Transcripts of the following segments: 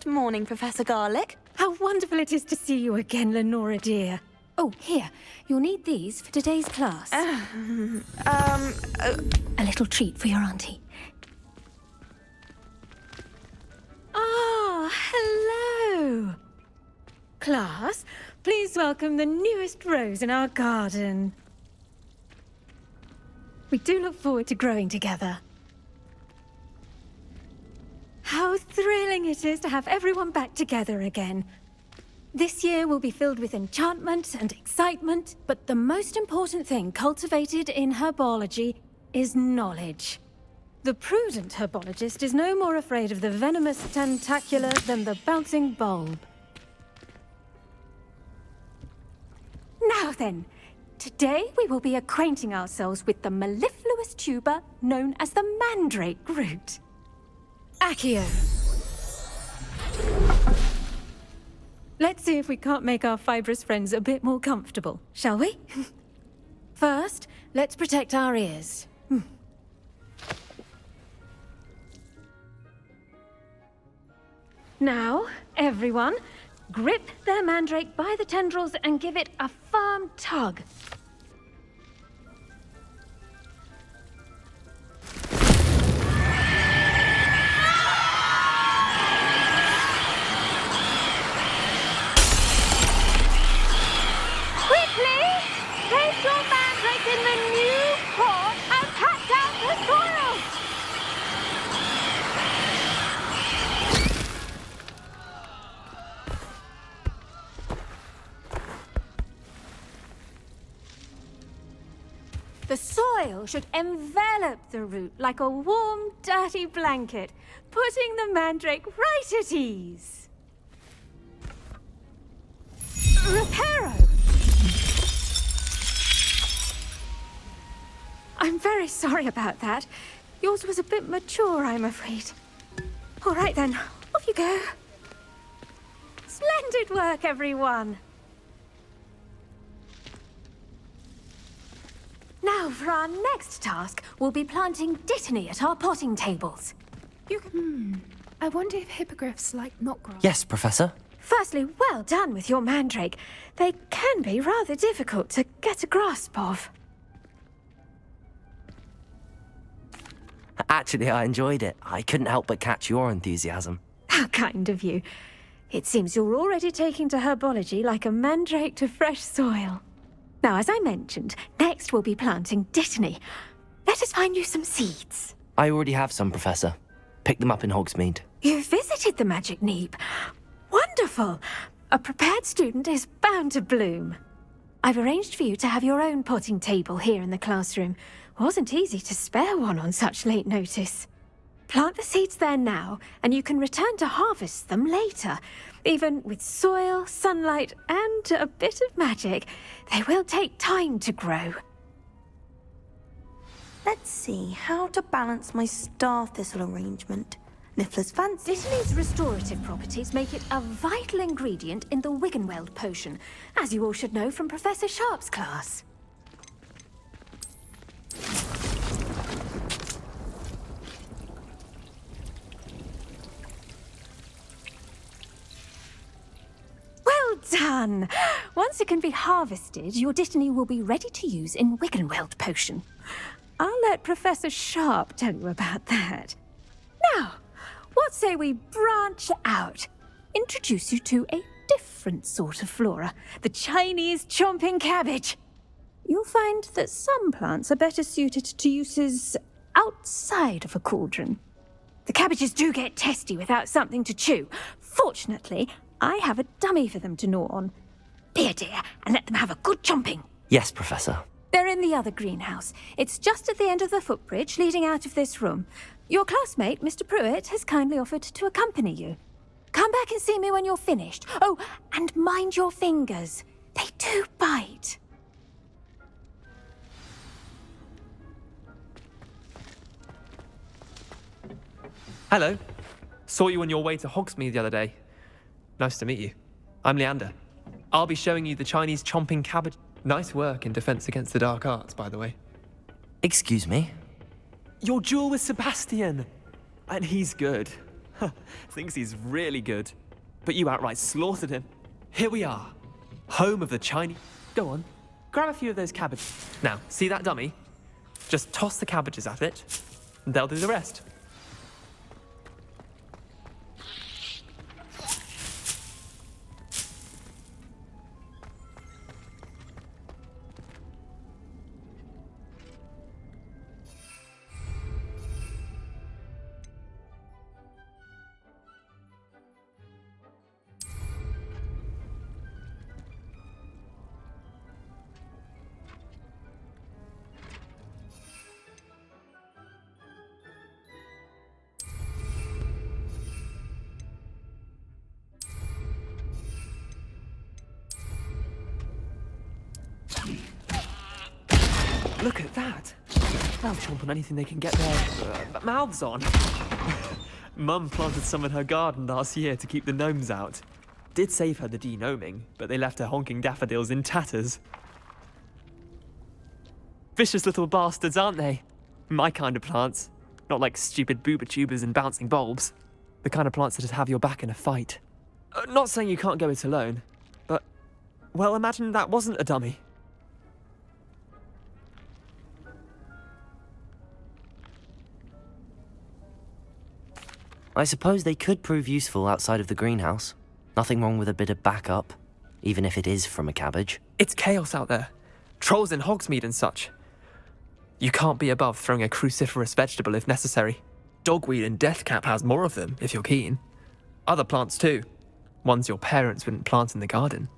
morning, Professor Garlic. How wonderful it is to see you again, Lenora dear. Oh, here, you'll need these for today's class. A little treat for your auntie. Ah, hello. Class, please welcome the newest rose in our garden. We do look forward to growing together. How thrilling it is to have everyone back together again. This year will be filled with enchantment and excitement, but the most important thing cultivated in herbology is knowledge. The prudent herbologist is no more afraid of the venomous tentacula than the bouncing bulb. Now then, today we will be acquainting ourselves with the mellifluous tuber known as the Mandrake root. Accio. Let's see if we can't make our fibrous friends a bit more comfortable, shall we? First, let's protect our ears. Now, everyone, grip their mandrake by the tendrils and give it a firm tug. Place your mandrake in the new pot and pat down the soil! The soil should envelop the root like a warm, dirty blanket, putting the mandrake right at ease. Reparo! I'm very sorry about that. Yours was a bit mature, I'm afraid. All right then, off you go. Splendid work, everyone. Now for our next task, we'll be planting dittany at our potting tables. You can... I wonder if hippogriffs like knotgrass. Yes, Professor. Firstly, well done with your mandrake. They can be rather difficult to get a grasp of. Actually, I enjoyed it. I couldn't help but catch your enthusiasm. How kind of you. It seems you're already taking to herbology like a mandrake to fresh soil. Now, as I mentioned, next we'll be planting dittany. Let us find you some seeds. I already have some, Professor. Picked them up in Hogsmeade. You visited the Magic Neep. Wonderful! A prepared student is bound to bloom. I've arranged for you to have your own potting table here in the classroom. Wasn't easy to spare one on such late notice. Plant the seeds there now, and you can return to harvest them later. Even with soil, sunlight, and a bit of magic, they will take time to grow. Let's see how to balance my star thistle arrangement. Niffler's fancy. Dittany's restorative properties make it a vital ingredient in the Wiggenweld potion, as you all should know from Professor Sharp's class. Well done! Once it can be harvested, your dittany will be ready to use in Wiggenweld potion. I'll let Professor Sharp tell you about that. Now, what say we branch out? Introduce you to a different sort of flora, the Chinese chomping cabbage. You'll find that some plants are better suited to uses outside of a cauldron. The cabbages do get testy without something to chew. Fortunately, I have a dummy for them to gnaw on. Dear, and let them have a good chomping. Yes, Professor. They're in the other greenhouse. It's just at the end of the footbridge leading out of this room. Your classmate, Mr. Pruitt, has kindly offered to accompany you. Come back and see me when you're finished. Oh, and mind your fingers. They do bite. Hello. Saw you on your way to Hogsmeade the other day. Nice to meet you. I'm Leander. I'll be showing you the Chinese chomping cabbage. Nice work in Defense Against the Dark Arts, by the way. Excuse me? Your duel with Sebastian! And he's good. Thinks he's really good. But you outright slaughtered him. Here we are, home of the Chinese. Go on, grab a few of those cabbages. Now, see that dummy? Just toss the cabbages at it, and they'll do the rest. Look at that. They'll chomp on anything they can get their mouths on. Mum planted some in her garden last year to keep the gnomes out. Did save her the de-gnoming, but they left her honking daffodils in tatters. Vicious little bastards, aren't they? My kind of plants. Not like stupid booba tubers and bouncing bulbs. The kind of plants that'd have your back in a fight. Not saying you can't go it alone, but, well, imagine that wasn't a dummy. I suppose they could prove useful outside of the greenhouse. Nothing wrong with a bit of backup, even if it is from a cabbage. It's chaos out there. Trolls in Hogsmeade and such. You can't be above throwing a cruciferous vegetable if necessary. Dogweed and deathcap has more of them, if you're keen. Other plants too. Ones your parents wouldn't plant in the garden.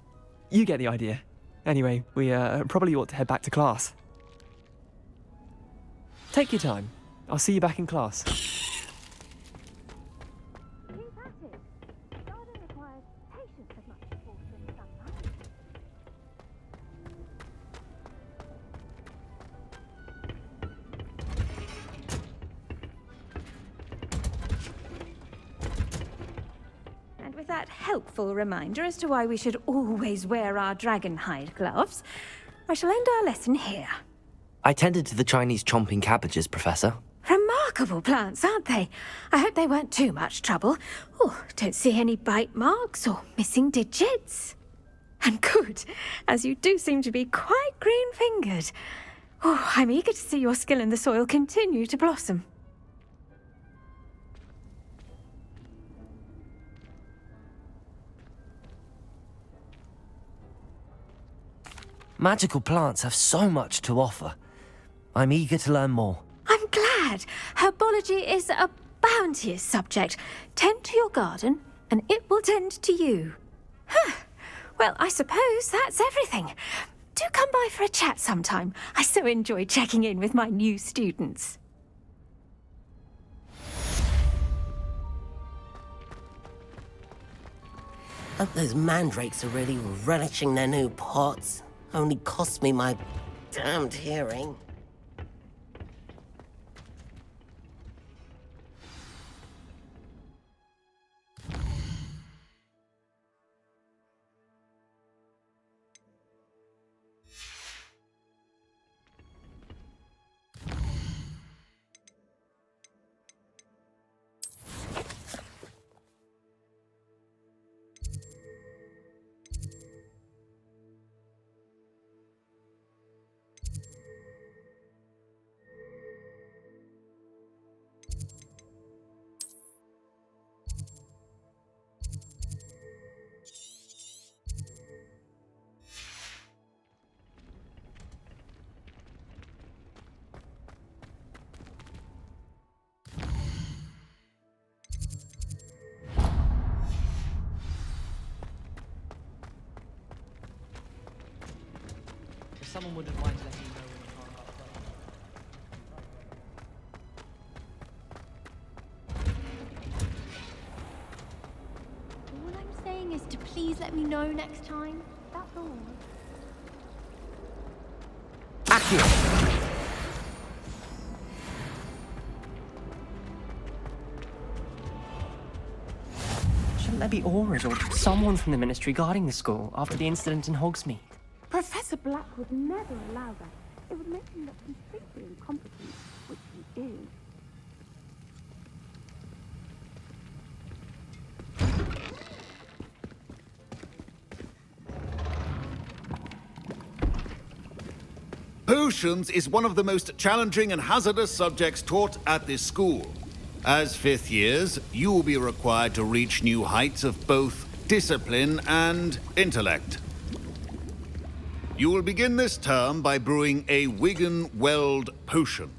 You get the idea. Anyway, we probably ought to head back to class. Take your time. I'll see you back in class. That helpful reminder as to why we should always wear our dragon hide gloves, I shall end our lesson here. I tended to the Chinese chomping cabbages, Professor. Remarkable plants, aren't they? I hope they weren't too much trouble. Oh, don't see any bite marks or missing digits. And good, as you do seem to be quite green-fingered. Oh, I'm eager to see your skill in the soil continue to blossom. Magical plants have so much to offer. I'm eager to learn more. I'm glad. Herbology is a bounteous subject. Tend to your garden, and it will tend to you. Huh. Well, I suppose that's everything. Do come by for a chat sometime. I so enjoy checking in with my new students. Hope those mandrakes are really relishing their new pots. Only cost me my damned hearing. Someone wouldn't mind letting me know when you can't All I'm saying is to please let me know next time. That's all. Shouldn't there be auras or someone from the Ministry guarding the school after the incident in Hogsmeade? Professor Black would never allow that. It would make him look completely incompetent, which he is. Potions is one of the most challenging and hazardous subjects taught at this school. As fifth years, you will be required to reach new heights of both discipline and intellect. You will begin this term by brewing a Wiggenweld potion.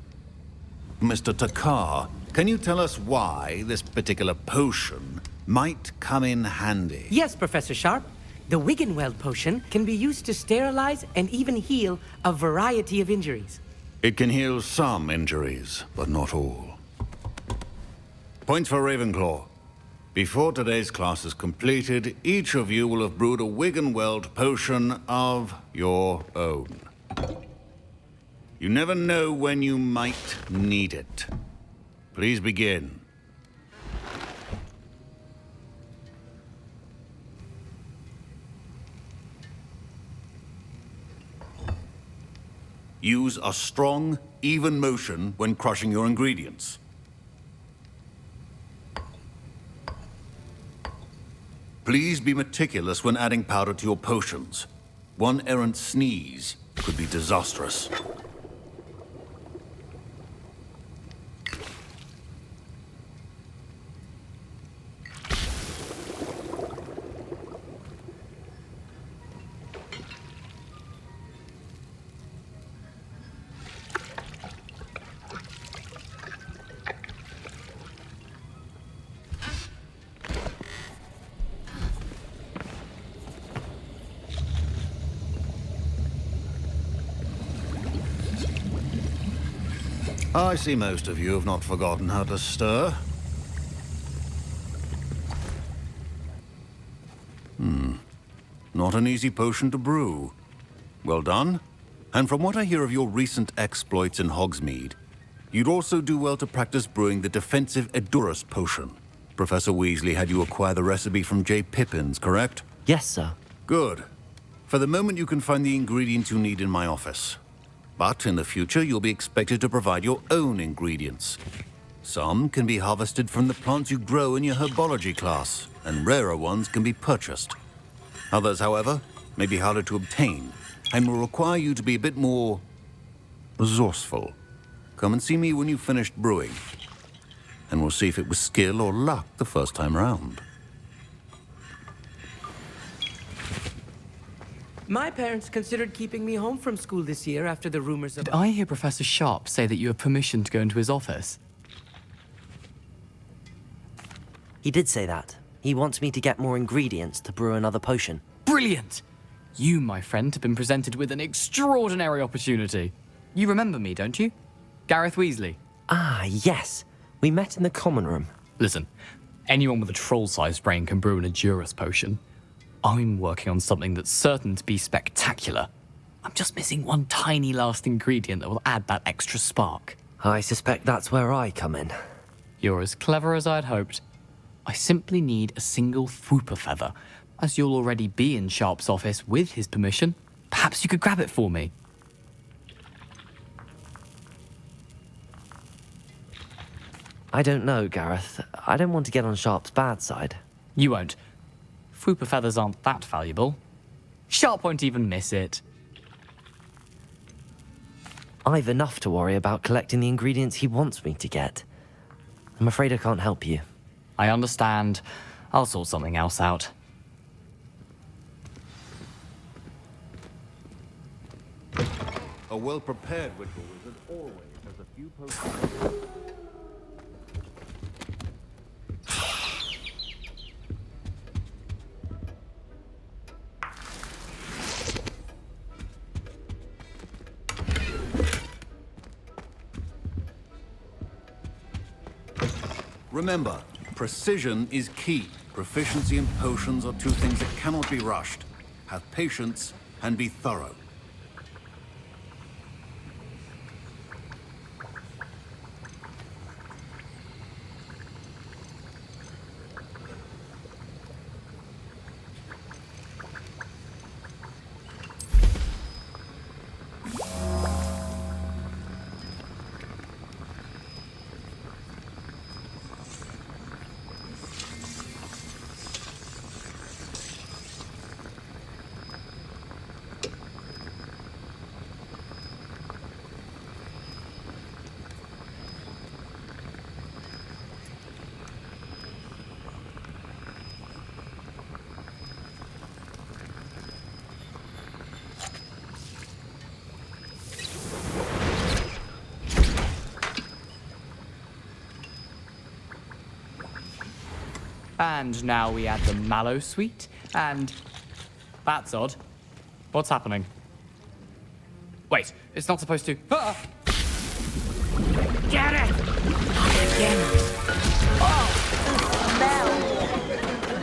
Mr. Takar, can you tell us why this particular potion might come in handy? Yes, Professor Sharp. The Wiggenweld potion can be used to sterilize and even heal a variety of injuries. It can heal some injuries, but not all. Points for Ravenclaw. Before today's class is completed, each of you will have brewed a Wiggenweld potion of your own. You never know when you might need it. Please begin. Use a strong, even motion when crushing your ingredients. Please be meticulous when adding powder to your potions. One errant sneeze could be disastrous. I see most of you have not forgotten how to stir. Not an easy potion to brew. Well done. And from what I hear of your recent exploits in Hogsmeade, you'd also do well to practice brewing the defensive Edurus potion. Professor Weasley had you acquire the recipe from J. Pippins, correct? Yes, sir. Good. For the moment, you can find the ingredients you need in my office. But in the future, you'll be expected to provide your own ingredients. Some can be harvested from the plants you grow in your Herbology class, and rarer ones can be purchased. Others, however, may be harder to obtain, and will require you to be a bit more resourceful. Come and see me when you've finished brewing, and we'll see if it was skill or luck the first time round. My parents considered keeping me home from school this year after the rumors of... Did I hear Professor Sharp say that you have permission to go into his office? He did say that. He wants me to get more ingredients to brew another potion. Brilliant! You, my friend, have been presented with an extraordinary opportunity. You remember me, don't you? Gareth Weasley. Ah, yes. We met in the common room. Listen, anyone with a troll-sized brain can brew an Edurus potion. I'm working on something that's certain to be spectacular. I'm just missing one tiny last ingredient that will add that extra spark. I suspect that's where I come in. You're as clever as I'd hoped. I simply need a single Fwooper feather. As you'll already be in Sharp's office with his permission, perhaps you could grab it for me. I don't know, Gareth. I don't want to get on Sharp's bad side. You won't. Fwooper feathers aren't that valuable. Sharp won't even miss it. I've enough to worry about collecting the ingredients he wants me to get. I'm afraid I can't help you. I understand. I'll sort something else out. A well-prepared ritual wizard always has a few potions. Remember, precision is key. Proficiency and potions are two things that cannot be rushed. Have patience and be thorough. And now we add the mallow sweet, and... That's odd. What's happening? Wait, it's not supposed to... Ah! Get it!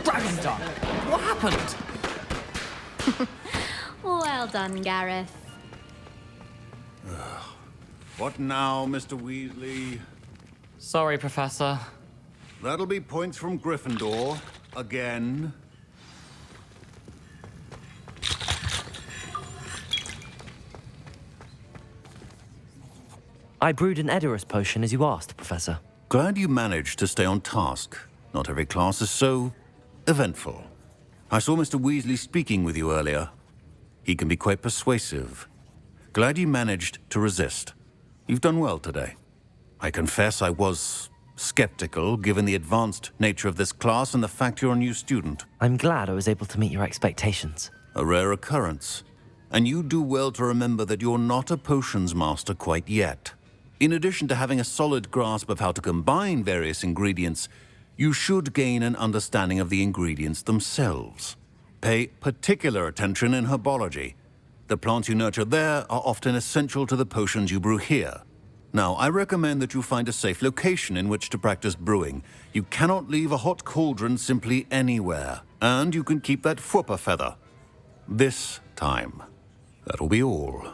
Dragon's done! What happened? Well done, Gareth. What now, Mr. Weasley? Sorry, Professor. That'll be points from Gryffindor. Again. I brewed an Edorus potion as you asked, Professor. Glad you managed to stay on task. Not every class is so eventful. I saw Mr. Weasley speaking with you earlier. He can be quite persuasive. Glad you managed to resist. You've done well today. I confess I was skeptical, given the advanced nature of this class and the fact you're a new student. I'm glad I was able to meet your expectations. A rare occurrence. And you do well to remember that you're not a potions master quite yet. In addition to having a solid grasp of how to combine various ingredients, you should gain an understanding of the ingredients themselves. Pay particular attention in herbology. The plants you nurture there are often essential to the potions you brew here. Now, I recommend that you find a safe location in which to practice brewing. You cannot leave a hot cauldron simply anywhere. And you can keep that Fwooper feather. This time. That'll be all.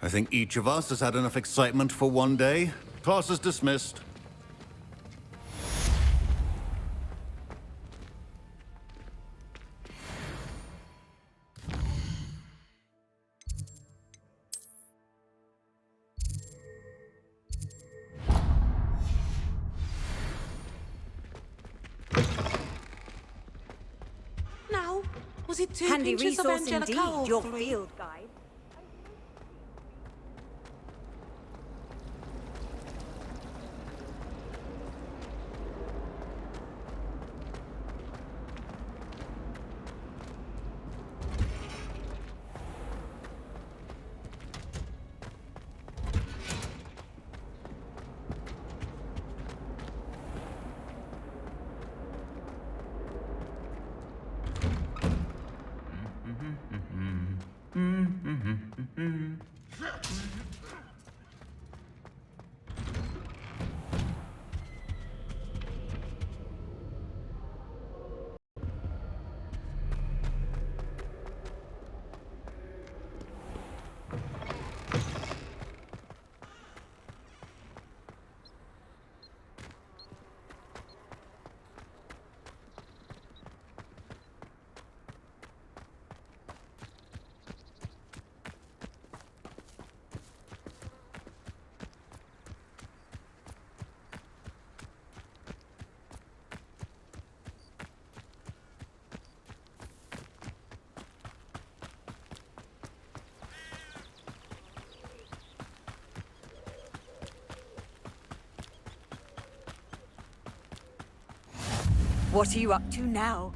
I think each of us has had enough excitement for one day. Class is dismissed. Now, was it 2 Handy pinches of resource Angelica indeed, or your 3? field guide. What are you up to now?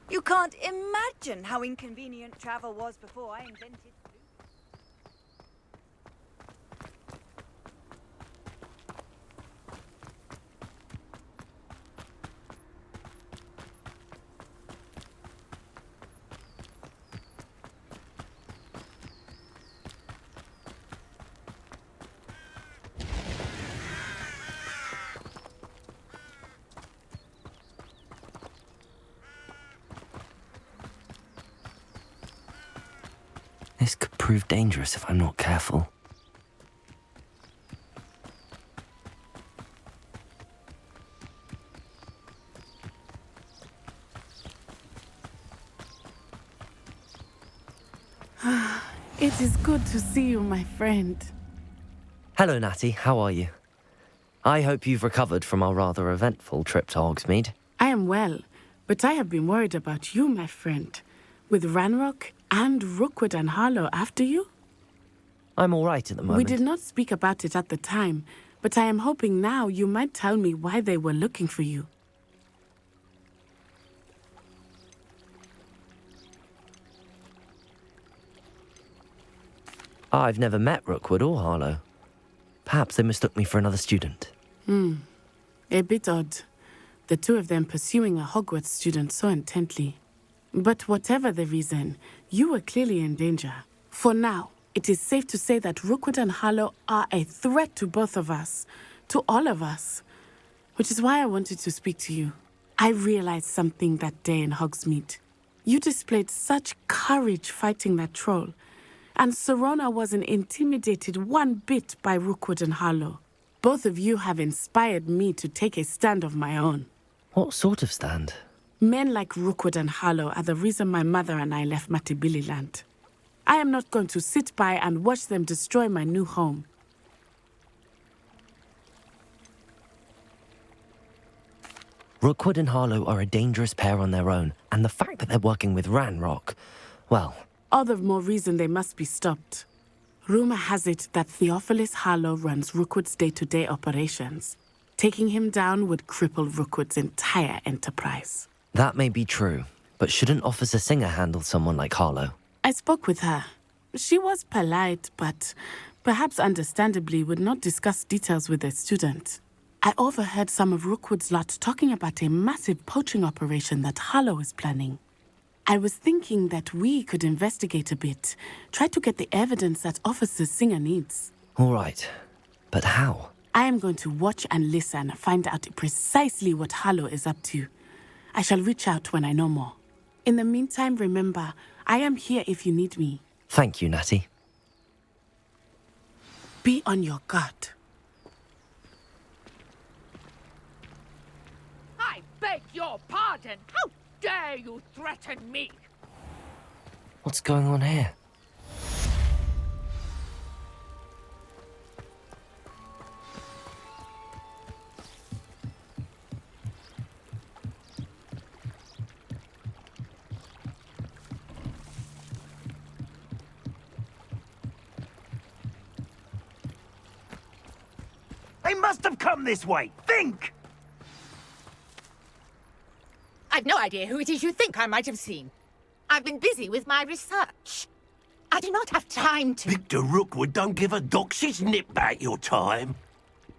You can't imagine how inconvenient travel was before I invented food. This could prove dangerous if I'm not careful. It is good to see you, my friend. Hello, Natty. How are you? I hope you've recovered from our rather eventful trip to Hogsmeade. I am well, but I have been worried about you, my friend. With Ranrock and Rookwood and Harlow after you? I'm all right at the moment. We did not speak about it at the time, but I am hoping now you might tell me why they were looking for you. I've never met Rookwood or Harlow. Perhaps they mistook me for another student. A bit odd. The two of them pursuing a Hogwarts student so intently. But whatever the reason, you were clearly in danger. For now, it is safe to say that Rookwood and Harlow are a threat to both of us, to all of us. Which is why I wanted to speak to you. I realized something that day in Hogsmeade. You displayed such courage fighting that troll, and Serona wasn't intimidated one bit by Rookwood and Harlow. Both of you have inspired me to take a stand of my own. What sort of stand? Men like Rookwood and Harlow are the reason my mother and I left Matibili Land. I am not going to sit by and watch them destroy my new home. Rookwood and Harlow are a dangerous pair on their own, and the fact that they're working with Ranrock, well... All the more reason they must be stopped. Rumor has it that Theophilus Harlow runs Rookwood's day-to-day operations. Taking him down would cripple Rookwood's entire enterprise. That may be true, but shouldn't Officer Singer handle someone like Harlow? I spoke with her. She was polite, but perhaps understandably would not discuss details with a student. I overheard some of Rookwood's lot talking about a massive poaching operation that Harlow is planning. I was thinking that we could investigate a bit, try to get the evidence that Officer Singer needs. All right, but how? I am going to watch and listen, find out precisely what Harlow is up to. I shall reach out when I know more. In the meantime, remember, I am here if you need me. Thank you, Natty. Be on your guard. I beg your pardon. How dare you threaten me? What's going on here? They must have come this way. Think! I've no idea who it is you think I might have seen. I've been busy with my research. I do not have time to... Victor Rookwood don't give a doxy's nip back your time.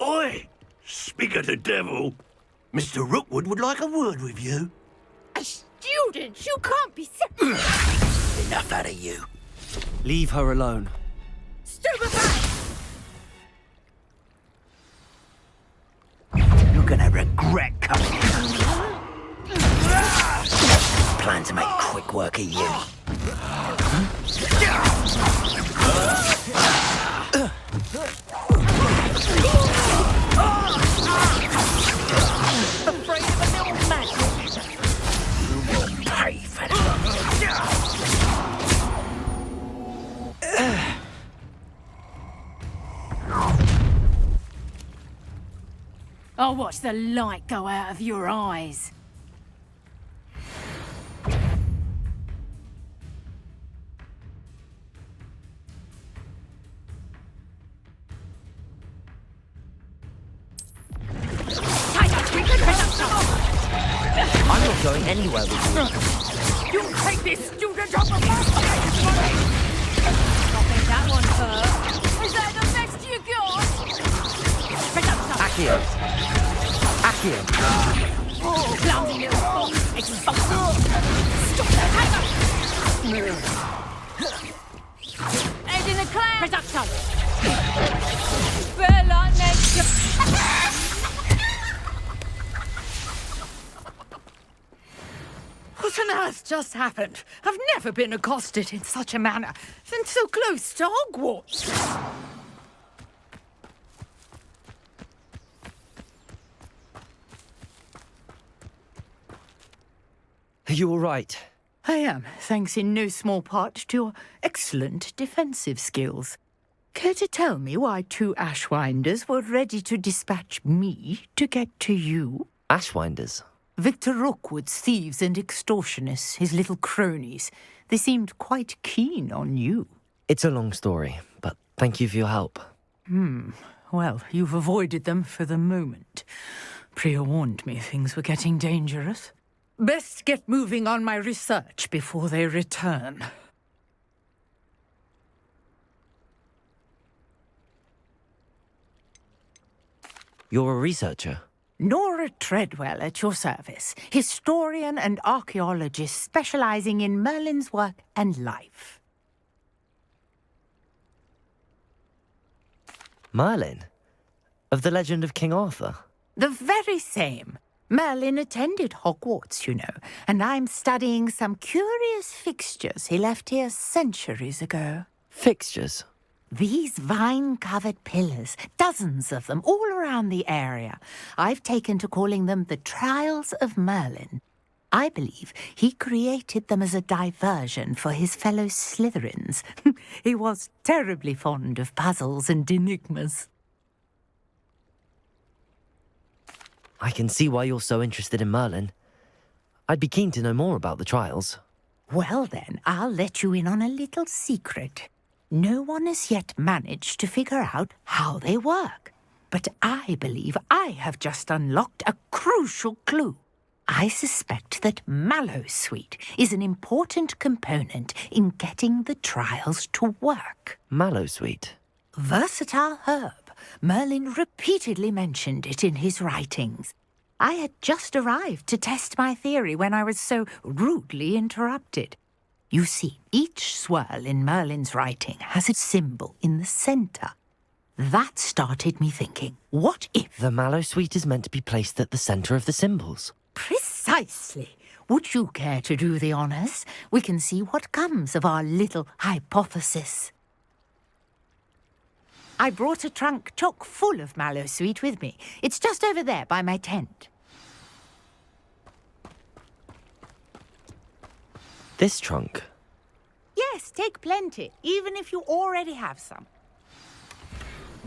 Oi! Speak of the devil. Mr. Rookwood would like a word with you. A student? You can't be... Enough out of you. Leave her alone. Stupefy! You're gonna regret coming here. Plan to make quick work of you. Afraid of a little magic? You will pay for that. I'll watch the light go out of your eyes. I'm not going anywhere with you. You take this student off of my Stopping that one first. Is that the best you got? Accio! Accio! Oh, clumsy little fool! Expulsive! Stop that! Head in the clan! Production! Bella What's What on earth just happened? I've never been accosted in such a manner, and so close to Hogwarts. Are you all right? I am, thanks in no small part to your excellent defensive skills. Care to tell me why 2 Ashwinders were ready to dispatch me to get to you? Ashwinders? Victor Rookwood's thieves and extortionists, his little cronies. They seemed quite keen on you. It's a long story, but thank you for your help. Well, you've avoided them for the moment. Priya warned me things were getting dangerous. Best get moving on my research before they return. You're a researcher? Nora Treadwell at your service, historian and archaeologist specializing in Merlin's work and life. Merlin? Of the legend of King Arthur? The very same. Merlin attended Hogwarts, you know, and I'm studying some curious fixtures he left here centuries ago. Fixtures? These vine-covered pillars, dozens of them, all around the area. I've taken to calling them the Trials of Merlin. I believe he created them as a diversion for his fellow Slytherins. He was terribly fond of puzzles and enigmas. I can see why you're so interested in Merlin. I'd be keen to know more about the trials. Well then, I'll let you in on a little secret. No one has yet managed to figure out how they work. But I believe I have just unlocked a crucial clue. I suspect that mallowsweet is an important component in getting the trials to work. Mallowsweet? Versatile herb. Merlin repeatedly mentioned it in his writings. I had just arrived to test my theory when I was so rudely interrupted. You see, each swirl in Merlin's writing has a symbol in the center. That started me thinking, what if... The mallowsweet is meant to be placed at the center of the symbols. Precisely. Would you care to do the honors? We can see what comes of our little hypothesis. I brought a trunk chock full of mallowsweet with me. It's just over there by my tent. This trunk? Yes, take plenty, even if you already have some.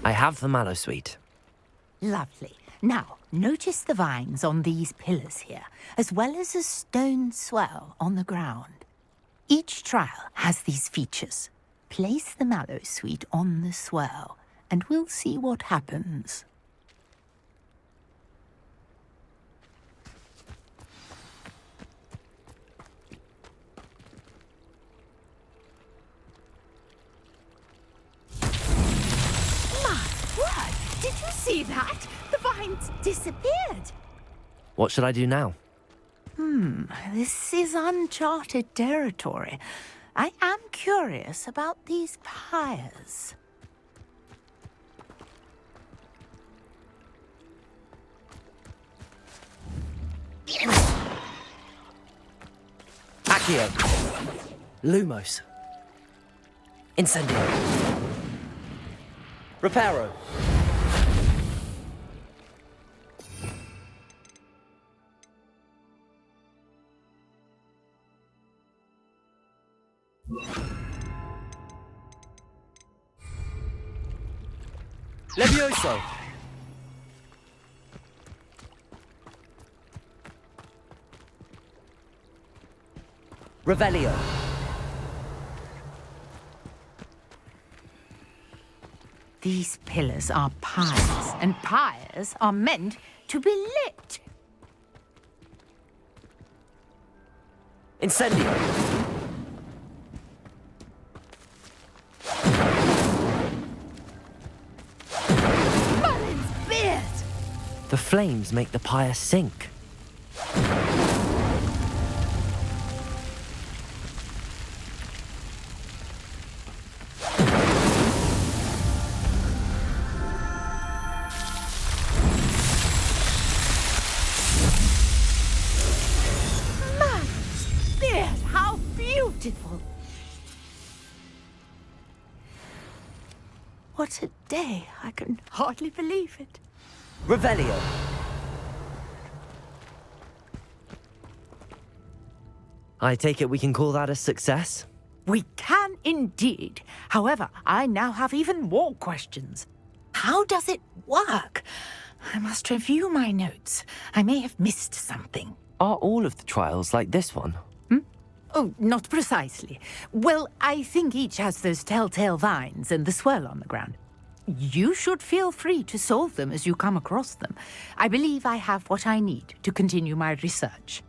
I have the mallowsweet. Lovely. Now, notice the vines on these pillars here, as well as a stone swell on the ground. Each trial has these features. Place the mallowsweet on the swell, and we'll see what happens. My word! Did you see that? The vines disappeared. What should I do now? This is uncharted territory. I am curious about these pyres. Accio. Lumos. Incendio. Reparo. Levioso. Revelio. These pillars are pyres, and pyres are meant to be lit. Incendio. Merlin's beard! The flames make the pyre sink. what a day. I can hardly believe it. Revelio. I take it we can call that a success? We can indeed. However, I now have even more questions. How does it work? I must review my notes. I may have missed something. Are all of the trials like this one? Oh, not precisely. Well, I think each has those telltale vines and the swirl on the ground. You should feel free to solve them as you come across them. I believe I have what I need to continue my research.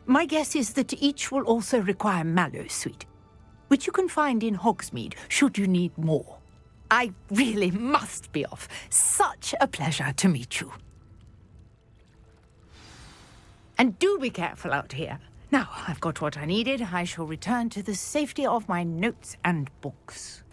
My guess is that each will also require mallow sweet, which you can find in Hogsmeade should you need more. I really must be off. Such a pleasure to meet you. And do be careful out here. Now, I've got what I needed. I shall return to the safety of my notes and books.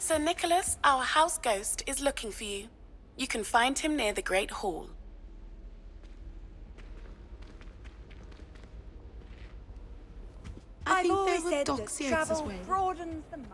Sir Nicholas, our house ghost, is looking for you. You can find him near the Great Hall. I've always said that travel broadens the mind.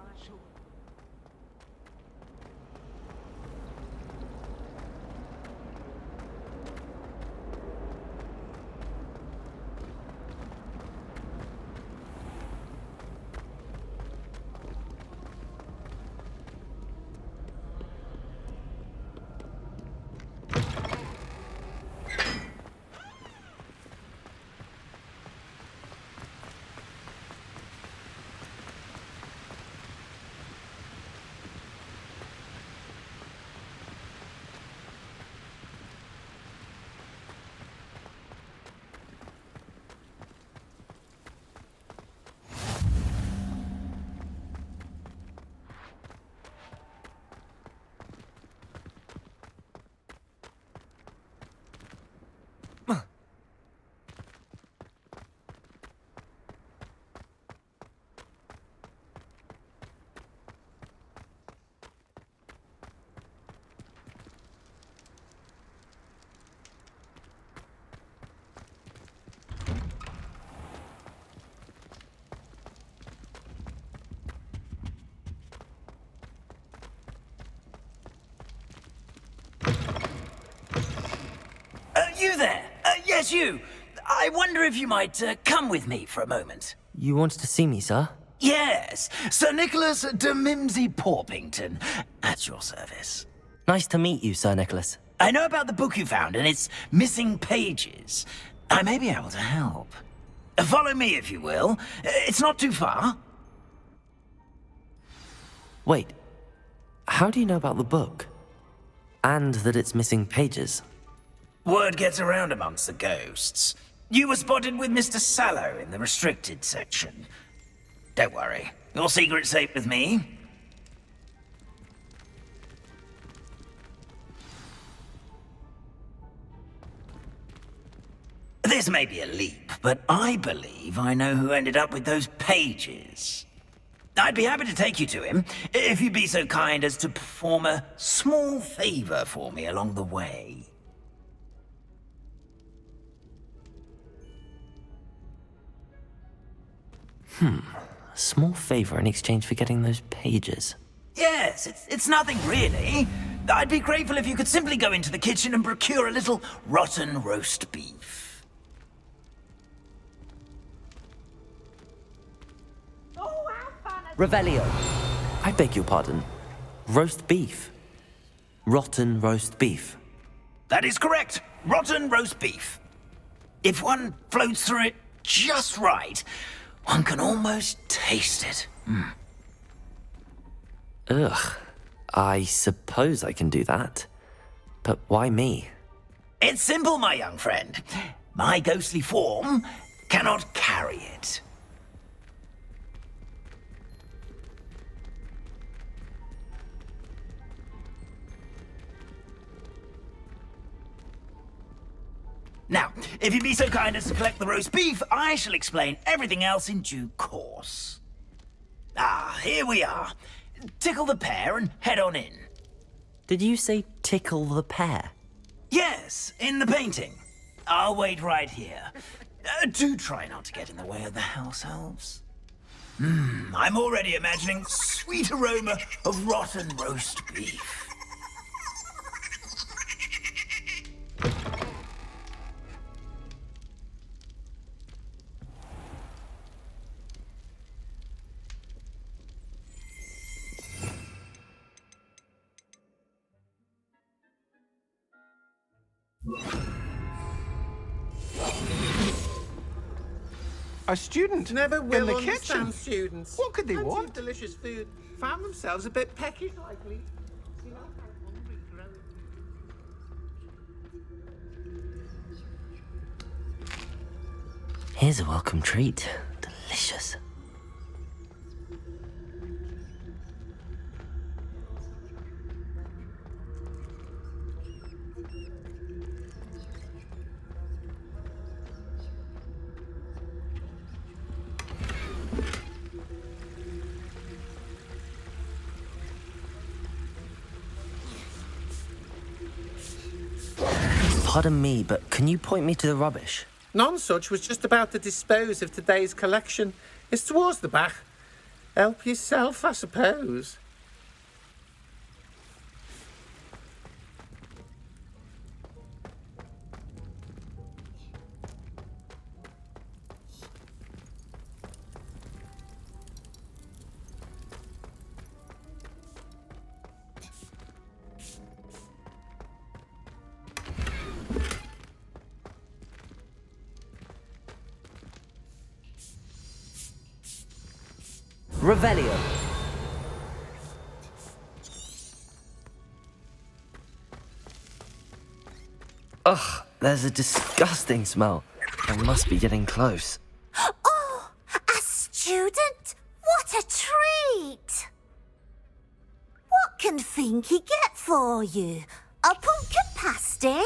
You there? Yes, you. I wonder if you might come with me for a moment. You wanted to see me, sir? Yes, Sir Nicholas de Mimsy Porpington, at your service. Nice to meet you, Sir Nicholas. I know about the book you found and its missing pages. I may be able to help. Follow me, if you will. It's not too far. Wait, how do you know about the book? And that it's missing pages? Word gets around amongst the ghosts. You were spotted with Mr. Sallow in the restricted section. Don't worry, your secret's safe with me. This may be a leap, but I believe I know who ended up with those pages. I'd be happy to take you to him, if you'd be so kind as to perform a small favor for me along the way. A small favor in exchange for getting those pages. Yes, it's nothing really. I'd be grateful if you could simply go into the kitchen and procure a little rotten roast beef. Revelio. I beg your pardon. Roast beef. Rotten roast beef. That is correct. Rotten roast beef. If one floats through it just right, one can almost taste it. Ugh. I suppose I can do that. But why me? It's simple, my young friend. My ghostly form cannot carry it. Now, if you'd be so kind as to collect the roast beef, I shall explain everything else in due course. Ah, here we are. Tickle the pear and head on in. Did you say tickle the pear? Yes, in the painting. I'll wait right here. Do try not to get in the way of the house elves. I'm already imagining sweet aroma of rotten roast beef. A student Never will in the understand kitchen. students. What could they Plenty want? of delicious food. Found themselves a bit pecky lately. You know how hungry grows. Here's a welcome treat. Delicious. Pardon me, but can you point me to the rubbish? Nonsuch was just about to dispose of today's collection. It's towards the back. Help yourself, I suppose. Revelio. Ugh, there's a disgusting smell. I must be getting close. Oh, a student? What a treat! What can Finky get for you? A pumpkin pasty?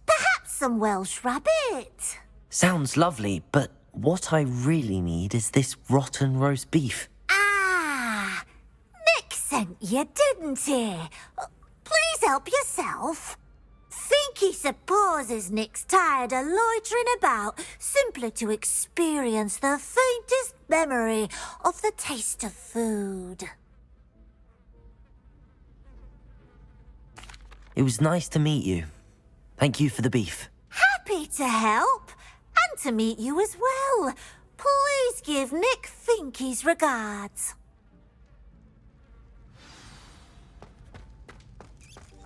Perhaps some Welsh rabbit? Sounds lovely, but what I really need is this rotten roast beef. Ah, Nick sent you, didn't he? Please help yourself. Finky supposes Nick's tired of loitering about simply to experience the faintest memory of the taste of food. It was nice to meet you. Thank you for the beef. Happy to help, and to meet you as well. Please give Nick Finky's regards.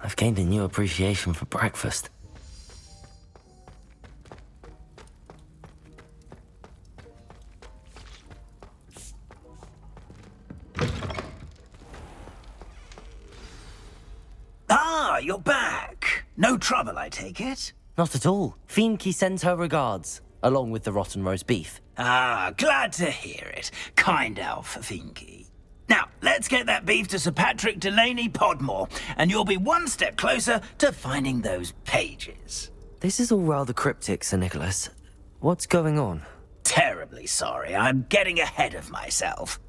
I've gained a new appreciation for breakfast. Ah, you're back. No trouble, I take it? Not at all. Fienke sends her regards, along with the rotten roast beef. Ah, glad to hear it. Kind elf, Fienke. Now, let's get that beef to Sir Patrick Delaney Podmore, and you'll be one step closer to finding those pages. This is all rather cryptic, Sir Nicholas. What's going on? Terribly sorry, I'm getting ahead of myself.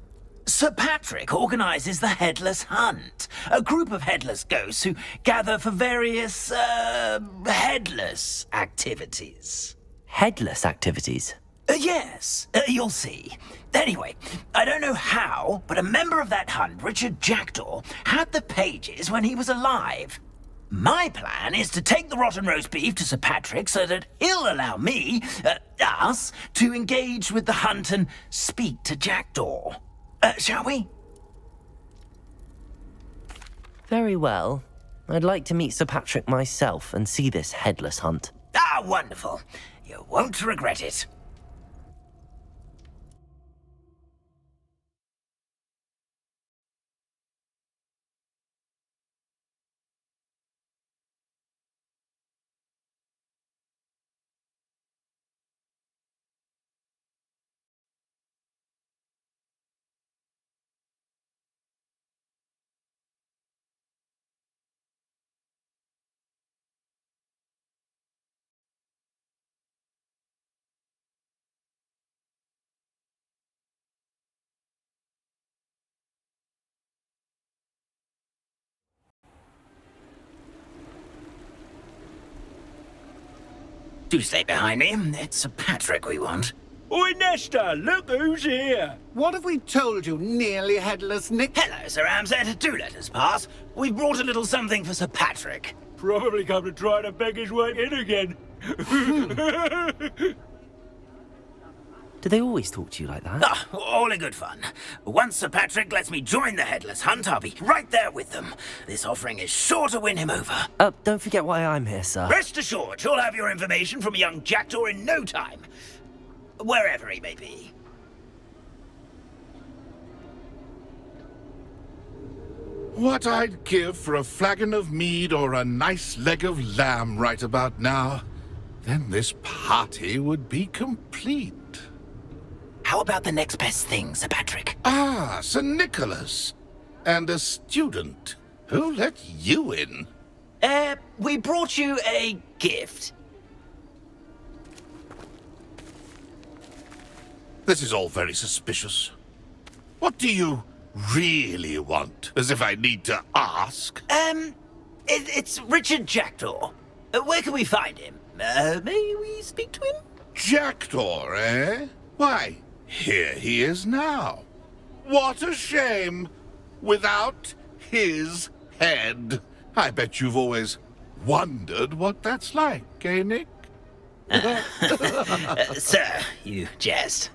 Sir Patrick organises the Headless Hunt, a group of headless ghosts who gather for various, headless activities. Headless activities? Yes, you'll see. Anyway, I don't know how, but a member of that hunt, Richard Jackdaw, had the pages when he was alive. My plan is to take the rotten roast beef to Sir Patrick so that he'll allow me, us, to engage with the hunt and speak to Jackdaw. Shall we? Very well. I'd like to meet Sir Patrick myself and see this headless hunt. Ah, wonderful. You won't regret it. Do stay behind me. It's Sir Patrick we want. Oi, Nesta, look who's here. What have we told you, nearly headless Nick? Hello, Sir Ramsed. Do let us pass. We've brought a little something for Sir Patrick. Probably come to try to beg his way in again. Do they always talk to you like that? Ah, all in good fun. Once Sir Patrick lets me join the Headless Hunt, I'll be right there with them. This offering is sure to win him over. Don't forget why I'm here, sir. Rest assured, you'll have your information from a young Jackdaw in no time. Wherever he may be. What I'd give for a flagon of mead or a nice leg of lamb right about now. Then this party would be complete. How about the next best thing, Sir Patrick? Ah, Sir Nicholas. And a student. Who let you in? We brought you a gift. This is all very suspicious. What do you really want? As if I need to ask. It's Richard Jackdaw. Where can we find him? May we speak to him? Jackdaw, eh? Why, here he is now. What a shame. Without his head. I bet you've always wondered what that's like, eh, Nick? Sir, you jest.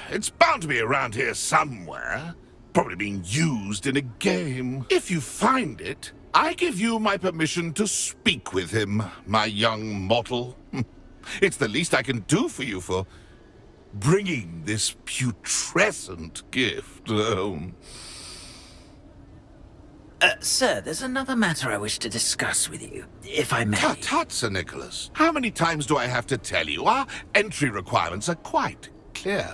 It's bound to be around here somewhere. Probably being used in a game. If you find it, I give you my permission to speak with him, my young mortal. It's the least I can do for you for bringing this putrescent gift home. Sir, there's another matter I wish to discuss with you, if I may. Tut, tut, Sir Nicholas. How many times do I have to tell you? Our entry requirements are quite clear.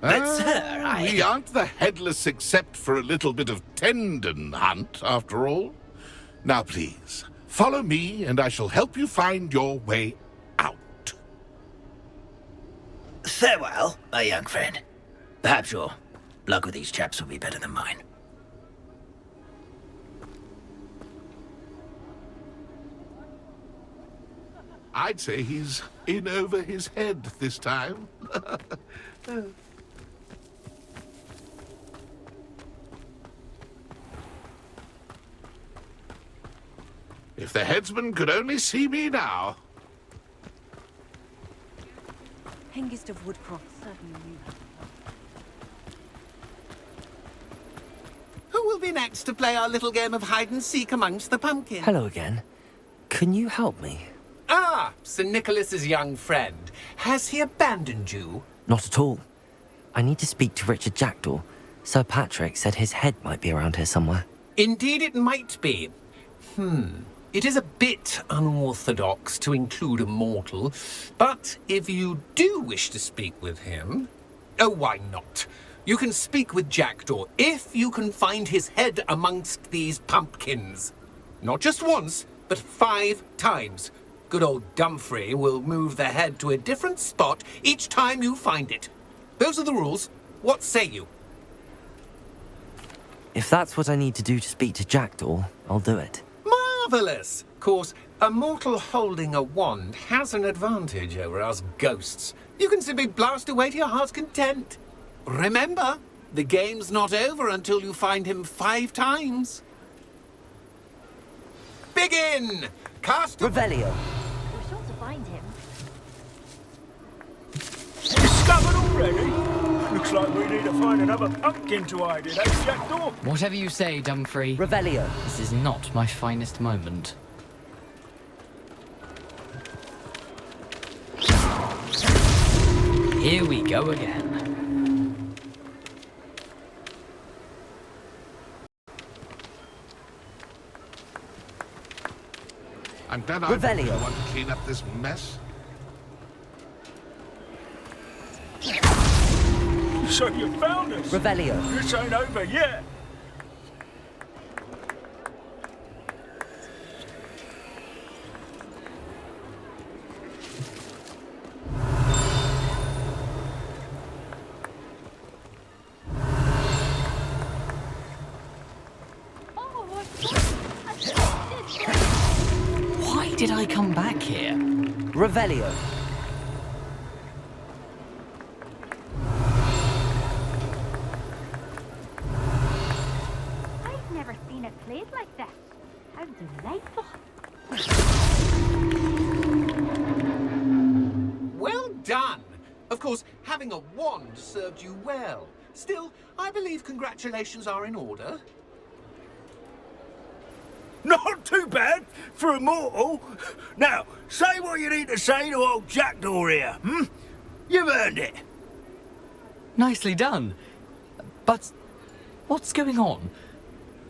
But, sir, We aren't the headless except for a little bit of tendon hunt, after all. Now, please, follow me, and I shall help you find your way out. Farewell, my young friend. Perhaps your luck with these chaps will be better than mine. I'd say he's in over his head this time. If the headsman could only see me now. Hengist of Woodcroft certainly knew her. Who will be next to play our little game of hide-and-seek amongst the pumpkins? Hello again. Can you help me? Ah, Sir Nicholas's young friend. Has he abandoned you? Not at all. I need to speak to Richard Jackdaw. Sir Patrick said his head might be around here somewhere. Indeed it might be. It is a bit unorthodox to include a mortal, but if you do wish to speak with him... Oh, why not? You can speak with Jackdaw if you can find his head amongst these pumpkins. Not just once, but 5 times. Good old Dumfrey will move the head to a different spot each time you find it. Those are the rules. What say you? If that's what I need to do to speak to Jackdaw, I'll do it. Marvellous! Of course, a mortal holding a wand has an advantage over us ghosts. You can simply blast away to your heart's content. Remember, the game's not over until you find him 5 times. Begin! Cast... Revelio. We're sure to find him. Discovered already? Looks like we need to find another pumpkin to hide in, eh, Jackdaw? Whatever you say, Dumfrey. Revelio. This is not my finest moment. Here we go again. I'm glad I want to clean up this mess. So you found us? Revelio. This ain't over yet. Why did I come back here? Revelio. I've never seen it played like this. How delightful. Well done! Of course, having a wand served you well. Still, I believe congratulations are in order. Not too bad for a mortal. Now, say what you need to say to old Jackdaw here, You've earned it. Nicely done. But what's going on?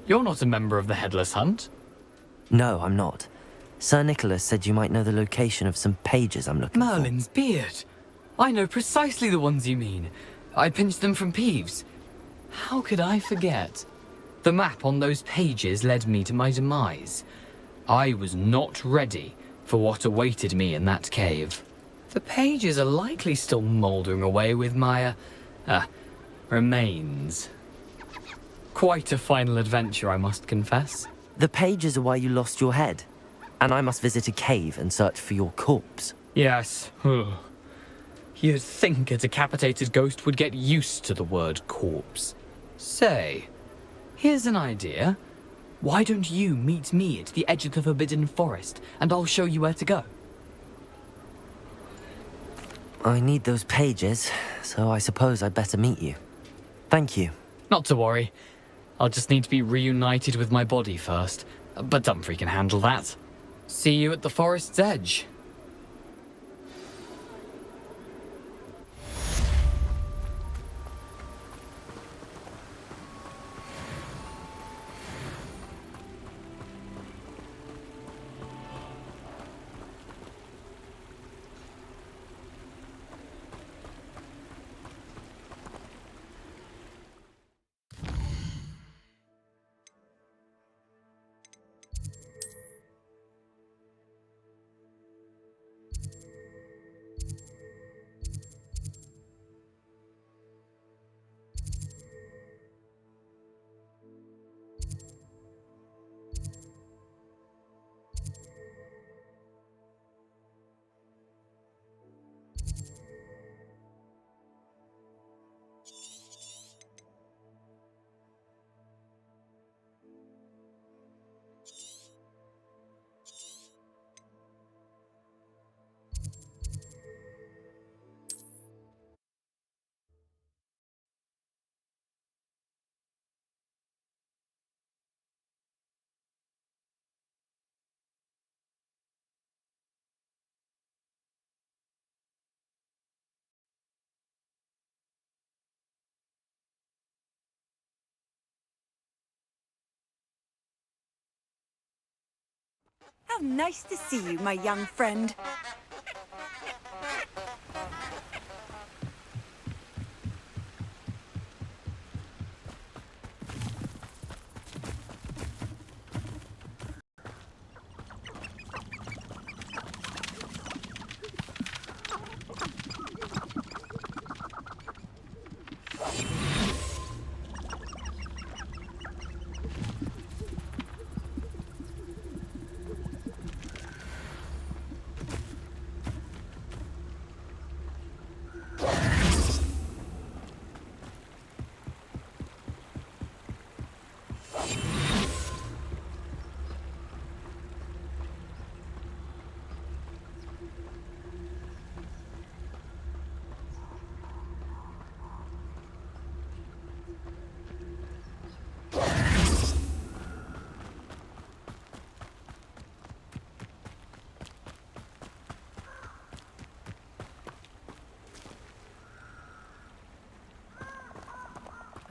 You're not a member of the Headless Hunt. No, I'm not. Sir Nicholas said you might know the location of some pages I'm looking Merlin's beard. I know precisely the ones you mean. I pinched them from Peeves. How could I forget? The map on those pages led me to my demise. I was not ready for what awaited me in that cave. The pages are likely still mouldering away with my, remains. Quite a final adventure, I must confess. The pages are why you lost your head, and I must visit a cave and search for your corpse. Yes. You'd think a decapitated ghost would get used to the word corpse. Say, here's an idea. Why don't you meet me at the edge of the Forbidden Forest, and I'll show you where to go? I need those pages, so I suppose I'd better meet you. Thank you. Not to worry. I'll just need to be reunited with my body first. But Dumfrey can handle that. See you at the forest's edge. How nice to see you, my young friend.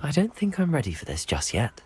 I don't think I'm ready for this just yet.